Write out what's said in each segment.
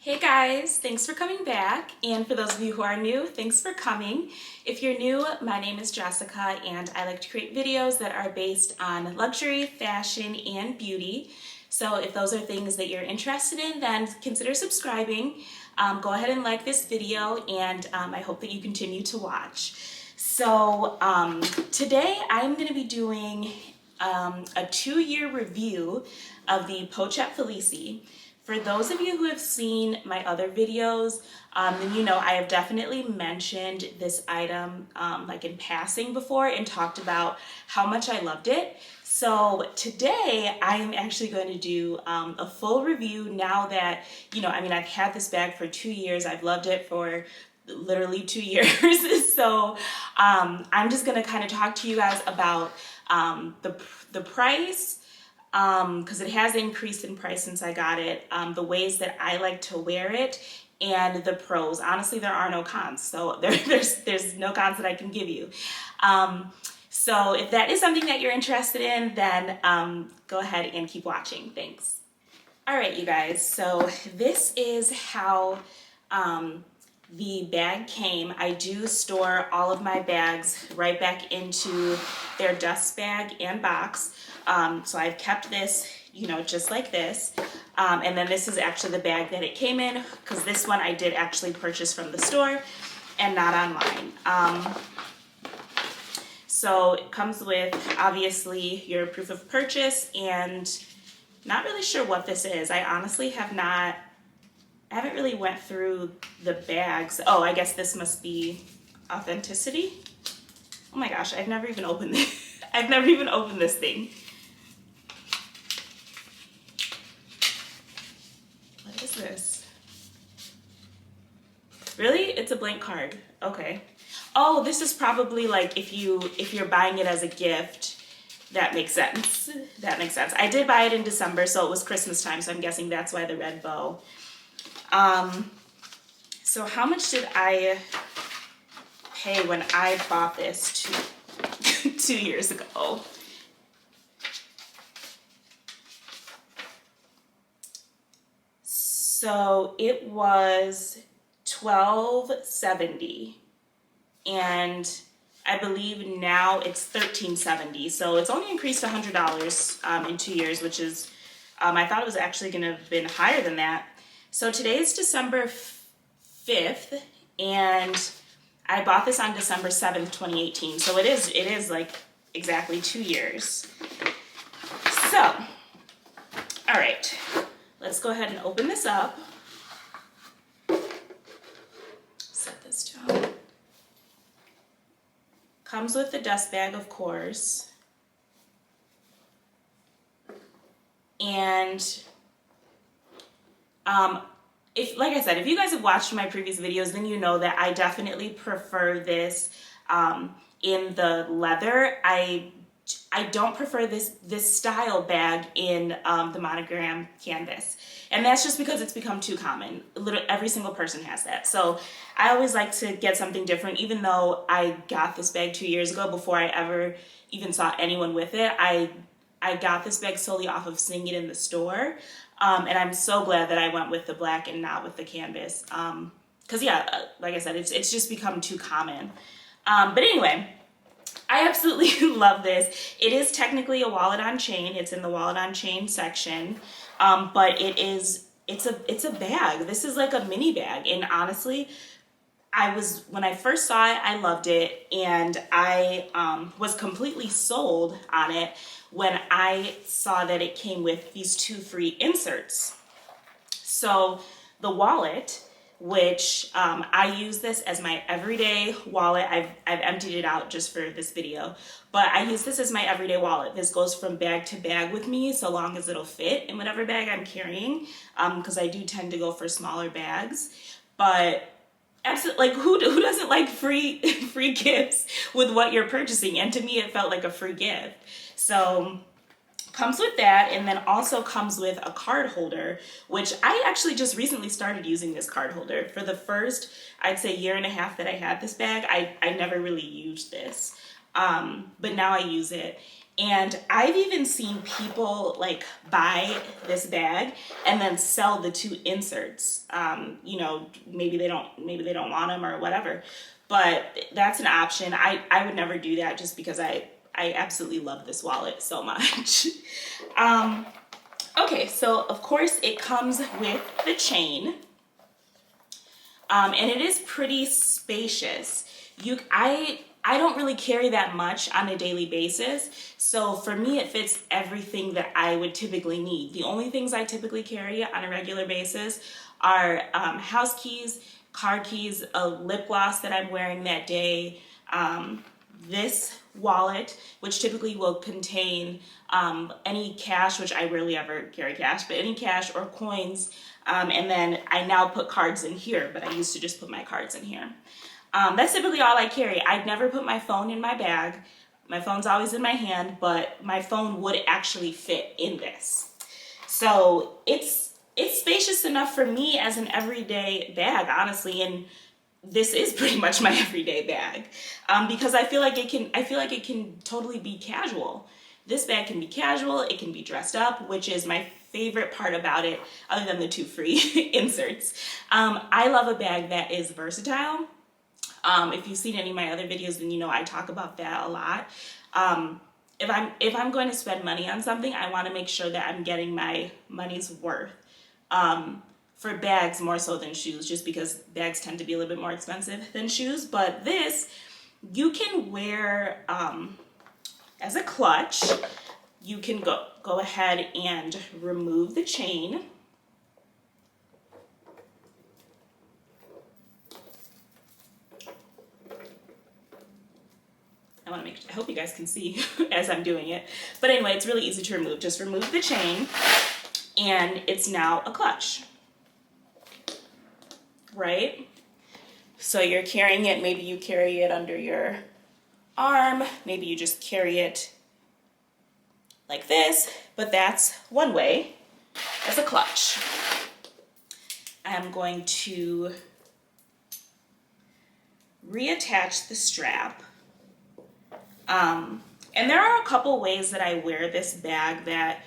Hey guys, thanks for coming back, and for those of you who are new, thanks for coming. If you're new, my name is Jessica and I like to create videos that are based on luxury, fashion, and beauty. So if those are things that you're interested in, then consider subscribing. Go ahead and like this video, and I hope that you continue to watch. So today I'm going to be doing a 2-year review of the Pochette Felicie. For those of you who have seen my other videos, then you know I have definitely mentioned this item like in passing before and talked about how much I loved it. So today I am actually going to do a full review now that, I've had this bag for 2 years. I've loved it for literally 2 years. So I'm just going to kind of talk to you guys about the price, because it has increased in price since I got it, the ways that I like to wear it, and the pros. Honestly, there are no cons, so there's no cons that I can give you. So if that is something that you're interested in, then go ahead and keep watching. Thanks. All right, you guys, so this is how the bag came. I do store all of my bags right back into their dust bag and box. So I've kept this, just like this. And then this is actually the bag that it came in, because this one I did actually purchase from the store and not online. So it comes with, obviously, your proof of purchase, and not really sure what this is. I honestly haven't really went through the bags. Oh, I guess this must be authenticity. Oh my gosh, I've never even opened this. I've never even opened this thing. What is this? Really? It's a blank card. Okay. Oh, this is probably like if you're buying it as a gift. That makes sense. That makes sense. I did buy it in December, so it was Christmas time, so I'm guessing that's why the red bow. So how much did I pay when I bought this 2 years ago? So it was $12.70, and I believe now it's $13.70. So it's only increased $100 in 2 years, which is, I thought it was actually going to have been higher than that. So today is December 5th, and I bought this on December 7th, 2018. So it is like exactly 2 years. So, all right, let's go ahead and open this up. Set this down. Comes with the dust bag, of course. And like I said, if you guys have watched my previous videos, then you know that I definitely prefer this in the leather. I don't prefer this style bag in the monogram canvas. And that's just because it's become too common. Literally every single person has that. So I always like to get something different, even though I got this bag 2 years ago before I ever even saw anyone with it. I got this bag solely off of seeing it in the store. And I'm so glad that I went with the black and not with the canvas. Because yeah, like I said, it's just become too common. But anyway, I absolutely love this. It is technically a wallet on chain. It's in the wallet on chain section. But it's a bag. This is like a mini bag. And honestly, when I first saw it, I loved it, and I was completely sold on it when I saw that it came with these 2 free inserts. So the wallet, which I use this as my everyday wallet. I've emptied it out just for this video, but I use this as my everyday wallet. This goes from bag to bag with me so long as it'll fit in whatever bag I'm carrying, because I do tend to go for smaller bags. But absolutely, like who doesn't like free gifts with what you're purchasing? And to me, it felt like a free gift. So comes with that, and then also comes with a card holder, which I actually just recently started using this card holder. For the first, I'd say, year and a half that I had this bag, I never really used this. But now I use it. And I've even seen people like buy this bag and then sell the two inserts. You know, maybe they don't want them or whatever, but that's an option. I would never do that just because I absolutely love this wallet so much. Okay, so of course it comes with the chain, and it is pretty spacious. I don't really carry that much on a daily basis, so for me it fits everything that I would typically need. The only things I typically carry on a regular basis are house keys, car keys, a lip gloss that I'm wearing that day, this wallet, which typically will contain any cash, which I rarely ever carry cash, but any cash or coins, and then I now put cards in here, but I used to just put my cards in here. That's typically all I carry. I'd never put my phone in my bag. My phone's always in my hand, but my phone would actually fit in this. So it's spacious enough for me as an everyday bag, honestly, and this is pretty much my everyday bag, because I feel like it can totally be casual. This bag can be casual, it can be dressed up, which is my favorite part about it, other than the two free inserts. I love a bag that is versatile. If you've seen any of my other videos, then you know I talk about that a lot. If I'm going to spend money on something, I want to make sure that I'm getting my money's worth. For bags more so than shoes, just because bags tend to be a little bit more expensive than shoes. But this, you can wear as a clutch. You can go ahead and remove the chain. I hope you guys can see as I'm doing it. But anyway, it's really easy to remove. Just remove the chain and it's now a clutch. Right? So you're carrying it, maybe you carry it under your arm, maybe you just carry it like this, but that's one way as a clutch. I'm going to reattach the strap. And there are a couple ways that I wear this bag that,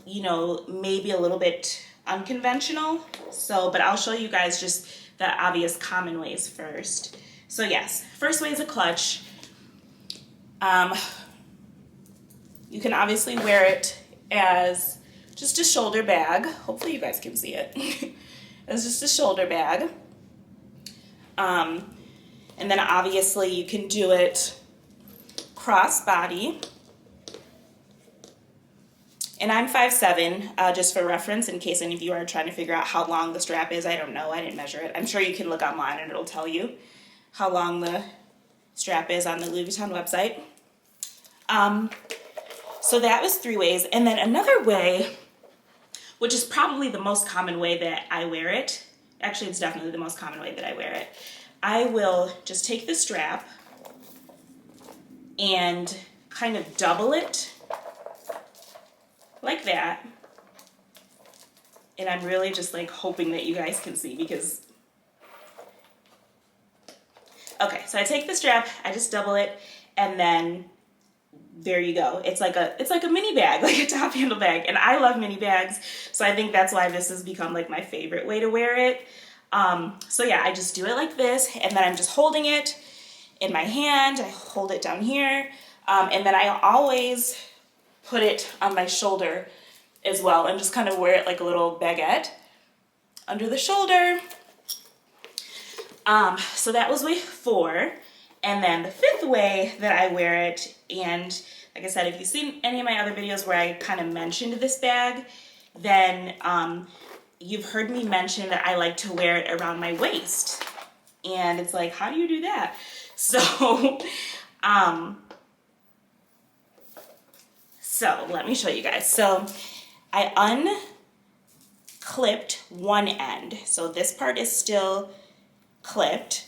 you know, may be a little bit unconventional. So, but I'll show you guys just the obvious common ways first. So yes, first way is a clutch. You can obviously wear it as just a shoulder bag. Hopefully you guys can see it. It's just a shoulder bag. And then obviously you can do it cross-body. And I'm 5'7", just for reference, in case any of you are trying to figure out how long the strap is. I don't know, I didn't measure it. I'm sure you can look online and it'll tell you how long the strap is on the Louis Vuitton website. So that was 3 ways. And then another way, which is probably the most common way that I wear it, actually it's definitely the most common way that I wear it, I will just take the strap and kind of double it like that. And I'm really just like hoping that you guys can see because, okay, so I take the strap, I just double it, and then there you go. It's like a mini bag, like a top handle bag. And I love mini bags, so I think that's why this has become like my favorite way to wear it. So yeah, I just do it like this, and then I'm just holding it in my hand. I hold it down here, and then I always put it on my shoulder as well, and just kind of wear it like a little baguette under the shoulder. So that was way 4. And then the 5th way that I wear it, and like I said, if you've seen any of my other videos where I kind of mentioned this bag, then you've heard me mention that I like to wear it around my waist. And it's like, how do you do that? So, so let me show you guys. So I unclipped one end. So this part is still clipped,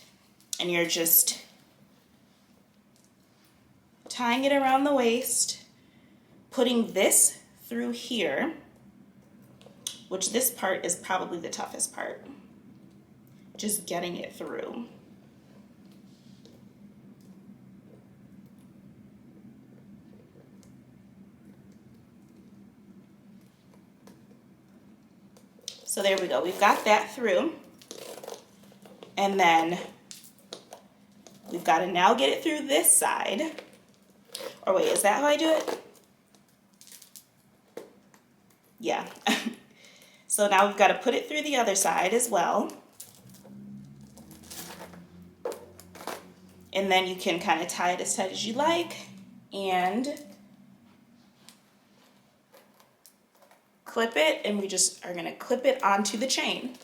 and you're just tying it around the waist, putting this through here, which this part is probably the toughest part, just getting it through. So there we go. We've got that through. And then we've got to now get it through this side. Or wait, is that how I do it? Yeah. So now we've got to put it through the other side as well. And then you can kind of tie it as tight as you like and clip it, and we just are going to clip it onto the chain.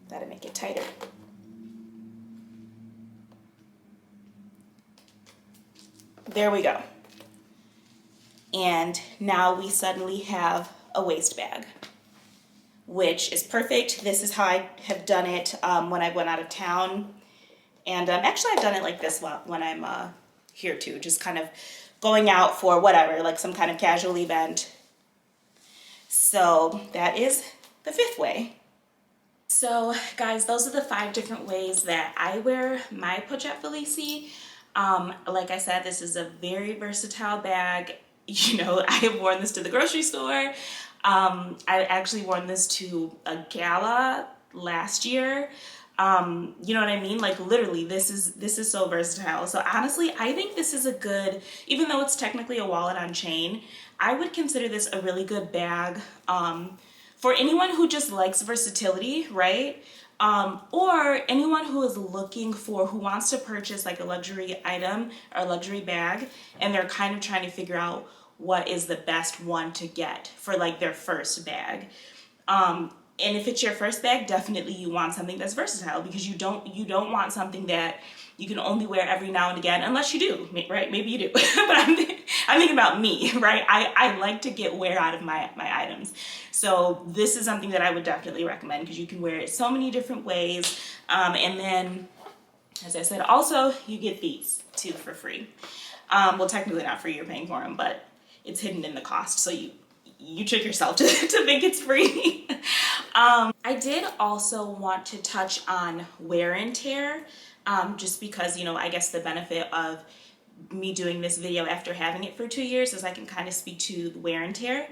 That'll make it tighter. There we go. And now we suddenly have a waist bag, which is perfect. This is how I have done it when I went out of town. And actually I've done it like this when I'm here too, just kind of going out for whatever, like some kind of casual event. So that is the 5th way. So guys, those are the 5 different ways that I wear my Pochette Felicie. Like I said, this is a very versatile bag. You know, I have worn this to the grocery store. I actually worn this to a gala last year. You know what I mean? Like literally, this is so versatile. So honestly, I think this is a good, even though it's technically a wallet on chain, I would consider this a really good bag for anyone who just likes versatility, right? Or anyone who is looking for, who wants to purchase like a luxury item or luxury bag, and they're kind of trying to figure out what is the best one to get for like their first bag. And if it's your first bag, definitely you want something that's versatile, because you don't want something that you can only wear every now and again, unless you do, right? Maybe you do, but I'm thinking about me, right? I like to get wear out of my items. So this is something that I would definitely recommend, because you can wear it so many different ways. And then, as I said, also you get these too for free. Well, technically not free, you're paying for them, but it's hidden in the cost. So you trick yourself to think it's free. I did also want to touch on wear and tear, just because, you know, I guess the benefit of me doing this video after having it for 2 years is I can kind of speak to the wear and tear.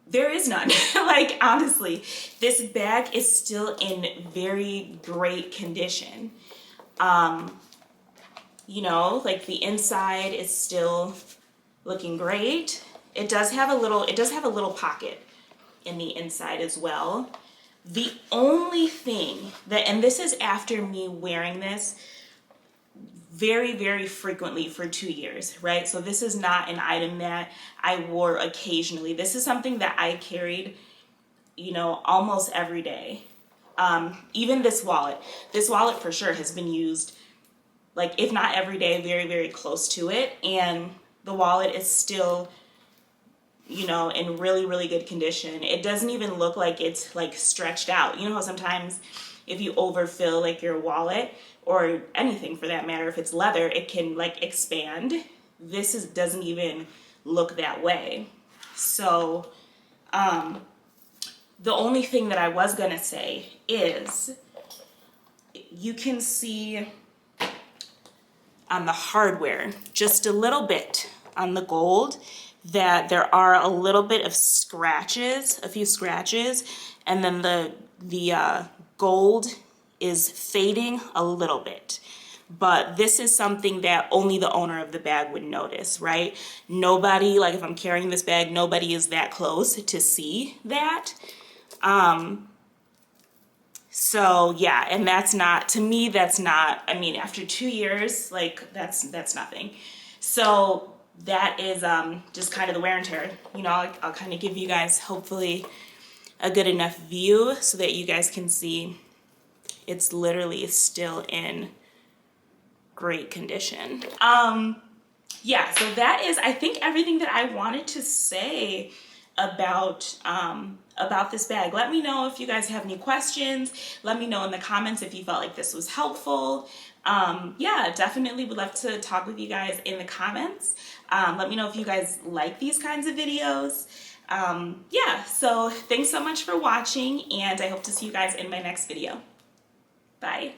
There is none. Like, honestly, this bag is still in very great condition. You know, like the inside is still looking great. It does have a little pocket in the inside as well. The only thing that, and this is after me wearing this very, very frequently for 2 years, right? So this is not an item that I wore occasionally. This is something that I carried, you know, almost every day. Even this wallet for sure has been used, like, if not every day, very, very close to it. And the wallet is still, you know, in really, really good condition. It doesn't even look like it's like stretched out. You know how sometimes if you overfill like your wallet, or anything for that matter, if it's leather, it can like expand. This doesn't even look that way. So the only thing that I was gonna say is, you can see on the hardware just a little bit on the gold that there are a little bit of scratches, a few scratches, and then the gold is fading a little bit. But this is something that only the owner of the bag would notice, right? Nobody, like if I'm carrying this bag, nobody is that close to see that. So yeah, and that's not, to me, that's not, I mean, after 2 years, like that's nothing. So that is just kind of the wear and tear. You know, I'll kind of give you guys hopefully a good enough view so that you guys can see it's literally still in great condition. Yeah, so that is, I think, everything that I wanted to say about this bag. Let me know if you guys have any questions. Let me know in the comments if you felt like this was helpful. Yeah, definitely would love to talk with you guys in the comments. Let me know if you guys like these kinds of videos. Yeah, so thanks so much for watching, and I hope to see you guys in my next video. Bye.